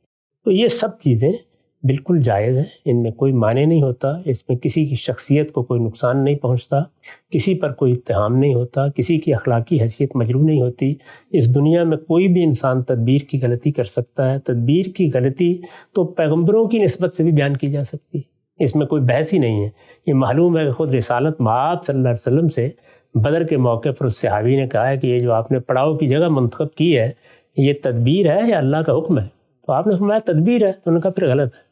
تو یہ سب چیزیں بالکل جائز ہیں، ان میں کوئی معنی نہیں ہوتا، اس میں کسی کی شخصیت کو کوئی نقصان نہیں پہنچتا، کسی پر کوئی اتہام نہیں ہوتا، کسی کی اخلاقی حیثیت مجروح نہیں ہوتی۔ اس دنیا میں کوئی بھی انسان تدبیر کی غلطی کر سکتا ہے، تدبیر کی غلطی تو پیغمبروں کی نسبت سے بھی بیان کی جا سکتی ہے، اس میں کوئی بحث ہی نہیں ہے۔ یہ معلوم ہے کہ خود رسالت مآب صلی اللہ علیہ وسلم سے بدر کے موقع پر اس صحابی نے کہا ہے کہ یہ جو آپ نے پڑاؤ کی جگہ منتخب کی ہے یہ تدبیر ہے یا اللہ کا حکم ہے؟ تو آپ نے فرمایا تدبیر ہے، تو انہوں نے کہا پھر غلط ہے،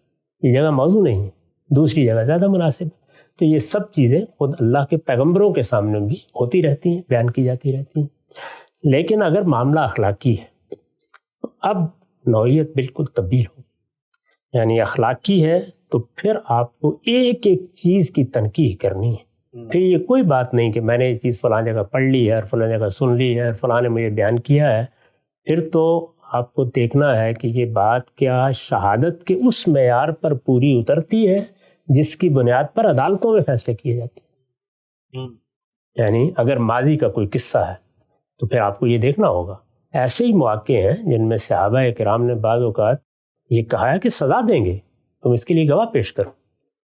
یہ جگہ موضوع نہیں ہے، دوسری جگہ زیادہ مناسب ہے۔ تو یہ سب چیزیں خود اللہ کے پیغمبروں کے سامنے بھی ہوتی رہتی ہیں، بیان کی جاتی رہتی ہیں۔ لیکن اگر معاملہ اخلاقی ہے تو اب نوعیت بالکل تبدیل ہو، یعنی اخلاقی ہے تو پھر آپ کو ایک ایک چیز کی تنقیح کرنی ہے۔ پھر یہ کوئی بات نہیں کہ میں نے یہ چیز فلاں جگہ پڑھ لی ہے اور فلاں جگہ سن لی ہے اور فلاں نے مجھے بیان کیا ہے، پھر تو آپ کو دیکھنا ہے کہ یہ بات کیا شہادت کے اس معیار پر پوری اترتی ہے جس کی بنیاد پر عدالتوں میں فیصلے کیے جاتے ہیں۔ یعنی اگر ماضی کا کوئی قصہ ہے تو پھر آپ کو یہ دیکھنا ہوگا، ایسے ہی مواقع ہیں جن میں صحابہ کرام نے بعض اوقات یہ کہا ہے کہ سزا دیں گے، تم اس کے لیے گواہ پیش کرو۔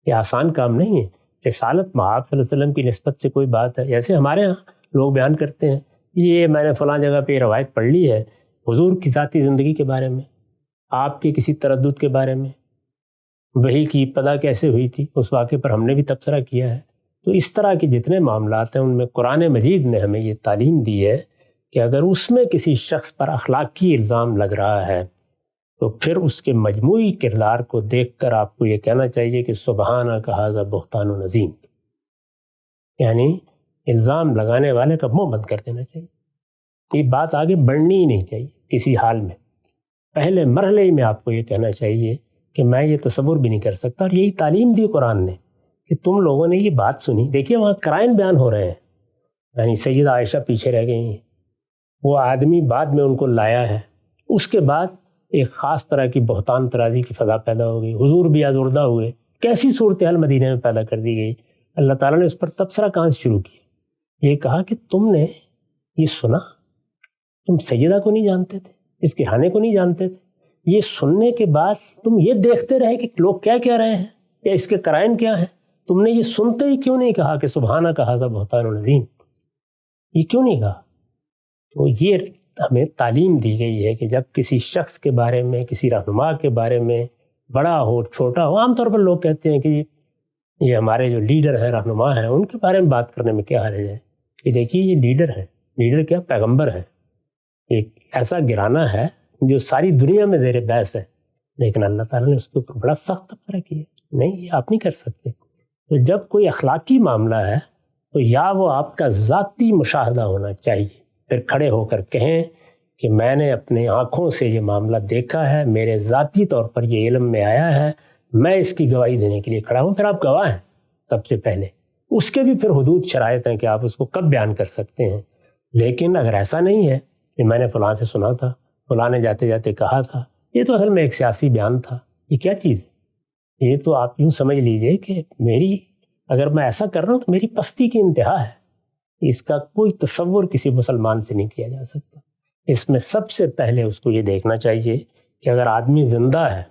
یہ آسان کام نہیں ہے۔ رسالت مآب صلی اللہ علیہ وسلم کی نسبت سے کوئی بات ہے، جیسے ہمارے ہاں لوگ بیان کرتے ہیں یہ میں نے فلاں جگہ پہ یہ روایت پڑھ لی ہے حضور کی ذاتی زندگی کے بارے میں، آپ کے کسی تردد کے بارے میں، وحی کی ابتدا کیسے ہوئی تھی اس واقعے پر ہم نے بھی تبصرہ کیا ہے۔ تو اس طرح کے جتنے معاملات ہیں ان میں قرآن مجید نے ہمیں یہ تعلیم دی ہے کہ اگر اس میں کسی شخص پر اخلاقی الزام لگ رہا ہے تو پھر اس کے مجموعی کردار کو دیکھ کر آپ کو یہ کہنا چاہیے کہ سبحانک ھذا بہتان عظیم، یعنی الزام لگانے والے کا منہ بند کر دینا چاہیے۔ یہ بات آگے بڑھنی ہی نہیں چاہیے کسی حال میں. پہلے مرحلے ہی میں آپ کو یہ کہنا چاہیے کہ میں یہ تصور بھی نہیں کر سکتا. اور یہی تعلیم دی قرآن نے کہ تم لوگوں نے یہ بات سنی. دیکھیے وہاں کرائم بیان ہو رہے ہیں, یعنی سیدہ عائشہ پیچھے رہ گئی ہیں, وہ آدمی بعد میں ان کو لایا ہے. اس کے بعد ایک خاص طرح کی بہتان طرازی کی فضا پیدا ہو گئی, حضور بھی آزردہ ہوئے. کیسی صورتحال مدینہ میں پیدا کر دی گئی. اللہ تعالیٰ نے اس پر تبصرہ کہاں سے شروع کیا؟ یہ کہا کہ تم نے یہ سنا, تم سیدہ کو نہیں جانتے تھے, اس کے گھرانے کو نہیں جانتے تھے. یہ سننے کے بعد تم یہ دیکھتے رہے کہ لوگ کیا کہہ رہے ہیں یا اس کے قرائن کیا ہیں. تم نے یہ سنتے ہی کیوں نہیں کہا کہ سبحانہ کہا تھا بہتان العظیم؟ یہ کیوں نہیں کہا؟ تو یہ ہمیں تعلیم دی گئی ہے کہ جب کسی شخص کے بارے میں, کسی رہنما کے بارے میں, بڑا ہو چھوٹا ہو, عام طور پر لوگ کہتے ہیں کہ یہ ہمارے جو لیڈر ہیں, رہنما ہیں, ان کے بارے میں بات کرنے میں کیا حرج ہے. کہ دیکھیے یہ لیڈر ہیں, لیڈر کیا پیغمبر ہیں, ایک ایسا گرانا ہے جو ساری دنیا میں زیر بحث ہے, لیکن اللہ تعالیٰ نے اس کے اوپر بڑا سخت تبصرہ کیا. نہیں, یہ آپ نہیں کر سکتے. تو جب کوئی اخلاقی معاملہ ہے تو یا وہ آپ کا ذاتی مشاہدہ ہونا چاہیے, پھر کھڑے ہو کر کہیں کہ میں نے اپنے آنکھوں سے یہ معاملہ دیکھا ہے, میرے ذاتی طور پر یہ علم میں آیا ہے, میں اس کی گواہی دینے کے لیے کھڑا ہوں. پھر آپ گواہ ہیں سب سے پہلے. اس کے بھی پھر حدود شرائط ہیں کہ آپ اس کو کب بیان کر سکتے ہیں. لیکن اگر ایسا نہیں ہے کہ میں نے فلاں سے سنا تھا, فلاں نے جاتے جاتے کہا تھا, یہ تو اصل میں ایک سیاسی بیان تھا, یہ کیا چیز ہے؟ یہ تو آپ یوں سمجھ لیجئے کہ اگر میں ایسا کر رہا ہوں تو میری پستی کی انتہا ہے. اس کا کوئی تصور کسی مسلمان سے نہیں کیا جا سکتا. اس میں سب سے پہلے اس کو یہ دیکھنا چاہیے کہ اگر آدمی زندہ ہے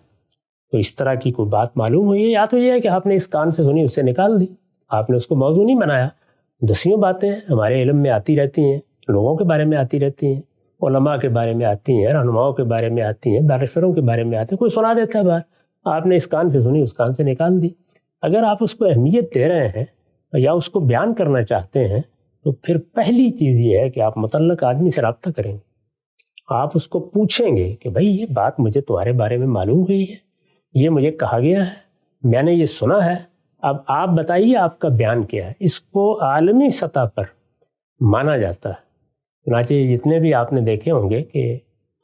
تو اس طرح کی کوئی بات معلوم ہوئی ہے, یا تو یہ ہے کہ آپ نے اس کان سے سنی, اس سے نکال دی, آپ نے اس کو موضوع نہیں بنایا. دسیوں باتیں ہمارے علم میں آتی رہتی ہیں, لوگوں کے بارے میں آتی رہتی ہیں, علماء کے بارے میں آتی ہیں, رہنماؤں کے بارے میں آتی ہیں, دانشوروں کے بارے میں آتی ہیں. کوئی سنا دیتا ہے بات, آپ نے اس کان سے سنی, اس کان سے نکال دی. اگر آپ اس کو اہمیت دے رہے ہیں یا اس کو بیان کرنا چاہتے ہیں تو پھر پہلی چیز یہ ہے کہ آپ متعلق آدمی سے رابطہ کریں گے. آپ اس کو پوچھیں گے کہ بھائی یہ بات مجھے تمہارے بارے میں معلوم ہوئی ہے, یہ مجھے کہا گیا ہے, میں نے یہ سنا ہے, اب آپ بتائیے آپ کا بیان کیا ہے. اس کو عالمی سطح پر مانا جاتا ہے. چنانچہ جتنے بھی آپ نے دیکھے ہوں گے کہ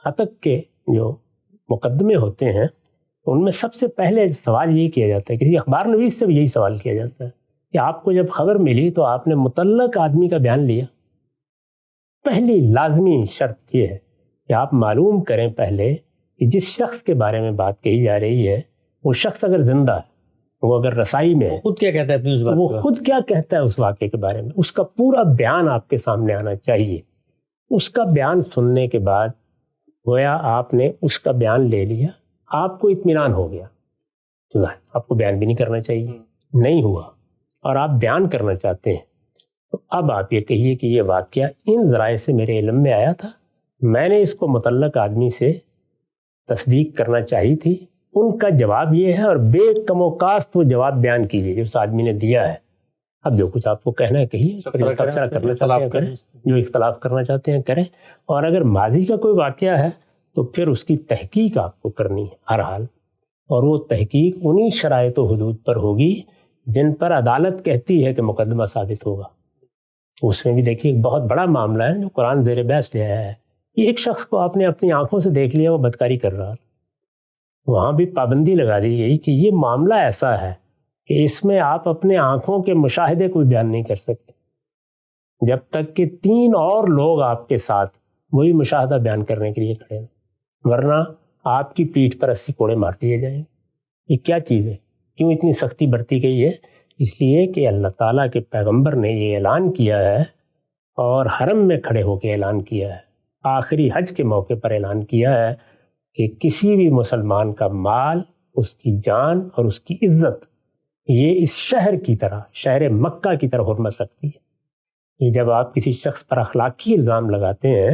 ہتک کے جو مقدمے ہوتے ہیں ان میں سب سے پہلے سوال یہی کیا جاتا ہے, کسی اخبار نویس سے بھی یہی سوال کیا جاتا ہے کہ آپ کو جب خبر ملی تو آپ نے متعلق آدمی کا بیان لیا. پہلی لازمی شرط یہ ہے کہ آپ معلوم کریں پہلے کہ جس شخص کے بارے میں بات کہی جا رہی ہے وہ شخص اگر زندہ ہے, وہ اگر رسائی میں ہے, خود کیا کہتا ہے اپنی اس بات وہ خود کیا کہتا ہے اس واقعے کے بارے میں. اس کا پورا بیان آپ کے سامنے آنا چاہیے. اس کا بیان سننے کے بعد گویا آپ نے اس کا بیان لے لیا, آپ کو اطمینان ہو گیا, تو آپ کو بیان بھی نہیں کرنا چاہیے. نہیں ہوا اور آپ بیان کرنا چاہتے ہیں تو اب آپ یہ کہیے کہ یہ واقعہ ان ذرائع سے میرے علم میں آیا تھا, میں نے اس کو متعلق آدمی سے تصدیق کرنا چاہیے تھی, ان کا جواب یہ ہے, اور بے کم و کاست وہ جواب بیان کیجیے جو اس آدمی نے دیا ہے. اب جو کچھ آپ کو کہنا ہے کہیے, تبصرہ کرنا چاہتے ہیں کریں, جو اختلاف کرنا چاہتے ہیں کریں. اور اگر ماضی کا کوئی واقعہ ہے تو پھر اس کی تحقیق آپ کو کرنی ہے ہر حال, اور وہ تحقیق انہی شرائط و حدود پر ہوگی جن پر عدالت کہتی ہے کہ مقدمہ ثابت ہوگا. اس میں بھی دیکھیے ایک بہت بڑا معاملہ ہے جو قرآن زیر بحث لے آیا ہے. یہ ایک شخص کو آپ نے اپنی آنکھوں سے دیکھ لیا وہ بدکاری کر رہا, وہاں بھی پابندی لگا دی گئی کہ یہ معاملہ ایسا ہے کہ اس میں آپ اپنے آنکھوں کے مشاہدے کو بیان نہیں کر سکتے جب تک کہ 3 اور لوگ آپ کے ساتھ وہی مشاہدہ بیان کرنے کے لیے کھڑے ہیں, ورنہ آپ کی پیٹھ پر 80 کوڑے مار دیے جائیں. یہ کیا چیز ہے؟ کیوں اتنی سختی برتی گئی ہے؟ اس لیے کہ اللہ تعالیٰ کے پیغمبر نے یہ اعلان کیا ہے اور حرم میں کھڑے ہو کے اعلان کیا ہے, آخری حج کے موقع پر اعلان کیا ہے کہ کسی بھی مسلمان کا مال, اس کی جان اور اس کی عزت یہ اس شہر کی طرح, شہر مکہ کی طرح حرمت رکھتی ہے. یہ جب آپ کسی شخص پر اخلاقی الزام لگاتے ہیں,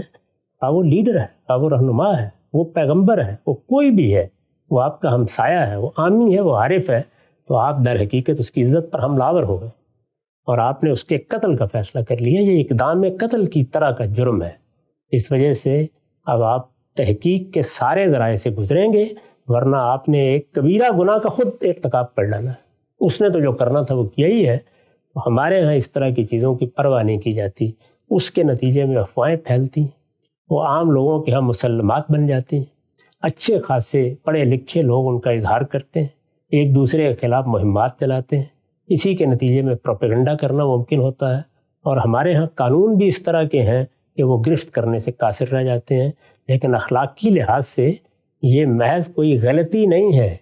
وہ لیڈر ہے, وہ رہنما ہے, وہ پیغمبر ہے, وہ کوئی بھی ہے, وہ آپ کا ہمسایہ ہے, وہ عامی ہے, وہ عارف ہے, تو آپ در حقیقت اس کی عزت پر حملہ آور ہو گئے اور آپ نے اس کے قتل کا فیصلہ کر لیا. یہ اقدام قتل کی طرح کا جرم ہے. اس وجہ سے اب آپ تحقیق کے سارے ذرائع سے گزریں گے, ورنہ آپ نے ایک کبیرہ گناہ کا خود ارتکاب کر ڈالا ہے. اس نے تو جو کرنا تھا وہ کیا ہی ہے. ہمارے ہاں اس طرح کی چیزوں کی پرواہ نہیں کی جاتی, اس کے نتیجے میں افواہیں پھیلتی ہیں, وہ عام لوگوں کے ہاں مسلمات بن جاتی ہیں. اچھے خاصے پڑھے لکھے لوگ ان کا اظہار کرتے ہیں, ایک دوسرے کے خلاف مہمات چلاتے ہیں. اسی کے نتیجے میں پروپیگنڈا کرنا ممکن ہوتا ہے. اور ہمارے ہاں قانون بھی اس طرح کے ہیں کہ وہ گرفت کرنے سے قاصر رہ جاتے ہیں. لیکن اخلاقی لحاظ سے یہ محض کوئی غلطی نہیں ہے,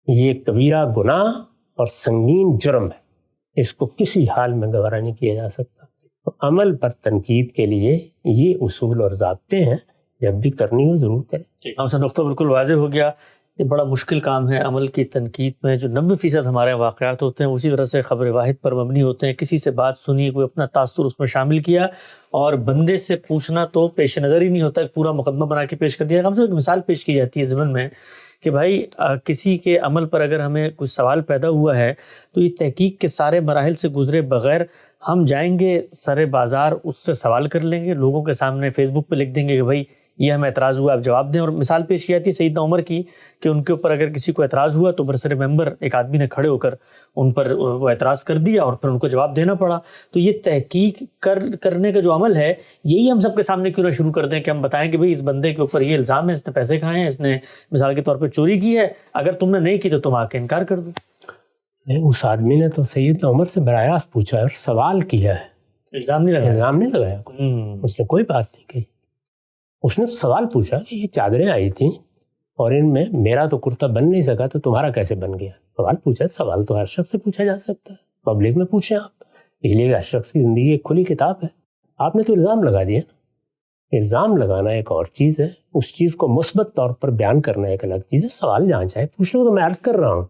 یہ کبیرہ گناہ اور سنگین جرم ہے. اس کو کسی حال میں گوارا نہیں کیا جا سکتا. تو عمل پر تنقید کے لیے یہ اصول اور ضابطے ہیں, جب بھی کرنی ہو ضرور کریں. ہم سے نقطہ بالکل واضح ہو گیا. یہ بڑا مشکل کام ہے عمل کی تنقید میں. جو 90% ہمارے واقعات ہوتے ہیں اسی طرح سے خبر واحد پر مبنی ہوتے ہیں. کسی سے بات سنی, کوئی اپنا تاثر اس میں شامل کیا اور بندے سے پوچھنا تو پیش نظر ہی نہیں ہوتا, ایک پورا مقدمہ بنا کے پیش کر دیا. ہم سے ایک مثال پیش کی جاتی ہے ضمن میں کہ بھائی کسی کے عمل پر اگر ہمیں کچھ سوال پیدا ہوا ہے تو یہ تحقیق کے سارے مراحل سے گزرے بغیر ہم جائیں گے سر بازار اس سے سوال کر لیں گے, لوگوں کے سامنے فیس بک پہ لکھ دیں گے کہ بھائی یہ ہمیں اعتراض ہوا, آپ جواب دیں. اور مثال پیش کی جاتی ہے سیدنا عمر کی کہ ان کے اوپر اگر کسی کو اعتراض ہوا تو برسر ممبر ایک آدمی نے کھڑے ہو کر ان پر وہ اعتراض کر دیا اور پھر ان کو جواب دینا پڑا. تو یہ تحقیق کرنے کا جو عمل ہے یہی ہم سب کے سامنے کیوں نہ شروع کر دیں کہ ہم بتائیں کہ بھئی اس بندے کے اوپر یہ الزام ہے, اس نے پیسے کھائے ہیں, اس نے مثال کے طور پہ چوری کی ہے, اگر تم نے نہیں کی تو تم آ کے انکار کر دو. اس آدمی نے تو سیدنا عمر سے براہ راست پوچھا اور سوال کیا ہے, الزام نہیں لگایا. اس نے کوئی بات نہیں کہی. اس نے سوال پوچھا کہ یہ چادریں آئی تھیں اور ان میں میرا تو کرتا بن نہیں سکا تو تمہارا کیسے بن گیا. سوال پوچھا. سوال تو ہر شخص سے پوچھا جا سکتا ہے, پبلک میں پوچھیں آپ. اس لیے ہر شخص کی زندگی ایک کھلی کتاب ہے. آپ نے تو الزام لگا دیا نا. الزام لگانا ایک اور چیز ہے, اس چیز کو مثبت طور پر بیان کرنا ایک الگ چیز ہے. سوال جہاں چاہے پوچھ لو. تو میں عرض کر رہا ہوں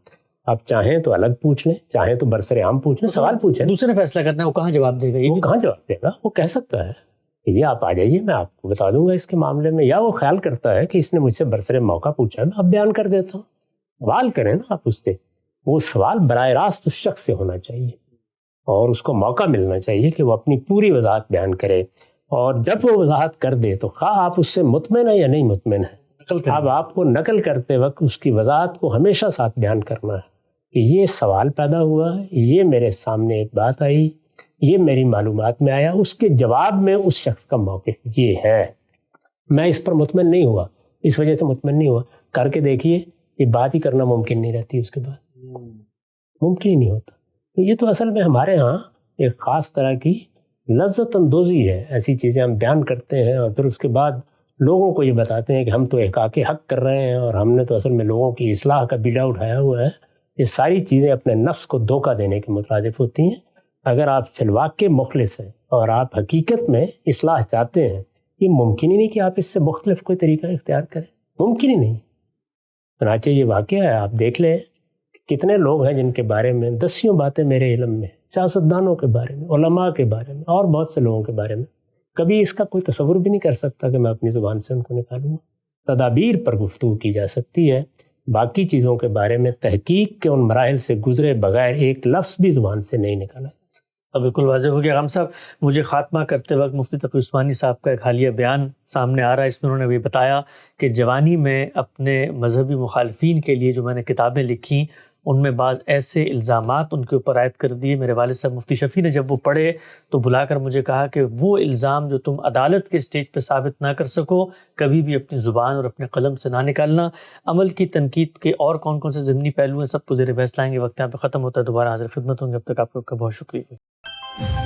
آپ چاہیں تو الگ پوچھ لیں, چاہیں تو برسر عام پوچھ لیں. سوال پوچھیں, دوسرے نے فیصلہ کرنا ہے وہ کہاں جواب دے گا. وہ کہاں جواب دے گا. وہ کہہ سکتا ہے کہ یہ آپ آ جائیے میں آپ کو بتا دوں گا اس کے معاملے میں, یا وہ خیال کرتا ہے کہ اس نے مجھ سے برسر موقع پوچھا ہے میں اب بیان کر دیتا ہوں. سوال کریں نا آپ اس سے. وہ سوال براہ راست اس شخص سے ہونا چاہیے اور اس کو موقع ملنا چاہیے کہ وہ اپنی پوری وضاحت بیان کرے. اور جب وہ وضاحت کر دے تو خواہ آپ اس سے مطمئن ہیں یا نہیں مطمئن ہیں, اب آپ کو نقل کرتے وقت اس کی وضاحت کو ہمیشہ ساتھ بیان کرنا ہے کہ یہ سوال پیدا ہوا ہے, یہ میرے سامنے ایک بات آئی, یہ میری معلومات میں آیا, اس کے جواب میں اس شخص کا موقف یہ ہے, میں اس پر مطمئن نہیں ہوا, اس وجہ سے مطمئن نہیں ہوا. کر کے دیکھیے, یہ بات ہی کرنا ممکن نہیں رہتی, اس کے بعد ممکن ہی نہیں ہوتا. تو یہ تو اصل میں ہمارے ہاں ایک خاص طرح کی لذت اندوزی ہے. ایسی چیزیں ہم بیان کرتے ہیں اور پھر اس کے بعد لوگوں کو یہ بتاتے ہیں کہ ہم تو احقاق حق کر رہے ہیں اور ہم نے تو اصل میں لوگوں کی اصلاح کا بیڑا اٹھایا ہوا ہے. یہ ساری چیزیں اپنے نفس کو دھوکہ دینے کے مترادف ہوتی ہیں. اگر آپ فلواق کے مخلص ہیں اور آپ حقیقت میں اصلاح چاہتے ہیں, یہ ممکن ہی نہیں کہ آپ اس سے مختلف کوئی طریقہ اختیار کریں, ممکن ہی نہیں. چنانچہ یہ واقعہ ہے, آپ دیکھ لیں کتنے لوگ ہیں جن کے بارے میں دسیوں باتیں میرے علم میں, سیاستدانوں کے بارے میں, علماء کے بارے میں اور بہت سے لوگوں کے بارے میں, کبھی اس کا کوئی تصور بھی نہیں کر سکتا کہ میں اپنی زبان سے ان کو نکالوں گا. تدابیر پر گفتگو کی جا سکتی ہے, باقی چیزوں کے بارے میں تحقیق کے ان مراحل سے گزرے بغیر ایک لفظ بھی زبان سے نہیں نکالا جا سکتا. بالکل واضح ہو گیا. غم صاحب, مجھے خاتمہ کرتے وقت مفتی تقی عثمانی صاحب کا ایک حالیہ بیان سامنے آ رہا ہے. اس میں انہوں نے بھی بتایا کہ جوانی میں اپنے مذہبی مخالفین کے لیے جو میں نے کتابیں لکھیں ان میں بعض ایسے الزامات ان کے اوپر عائد کر دیے. میرے والد صاحب مفتی شفیع نے جب وہ پڑھے تو بلا کر مجھے کہا کہ وہ الزام جو تم عدالت کے اسٹیج پہ ثابت نہ کر سکو کبھی بھی اپنی زبان اور اپنے قلم سے نہ نکالنا. عمل کی تنقید کے اور کون کون سے ضمنی پہلو ہیں سب کو زیر بحث لائیں گے. وقت یہاں پہ ختم ہوتا ہے, دوبارہ حاضر خدمت ہوں گے. اب تک آپ کا بہت شکریہ.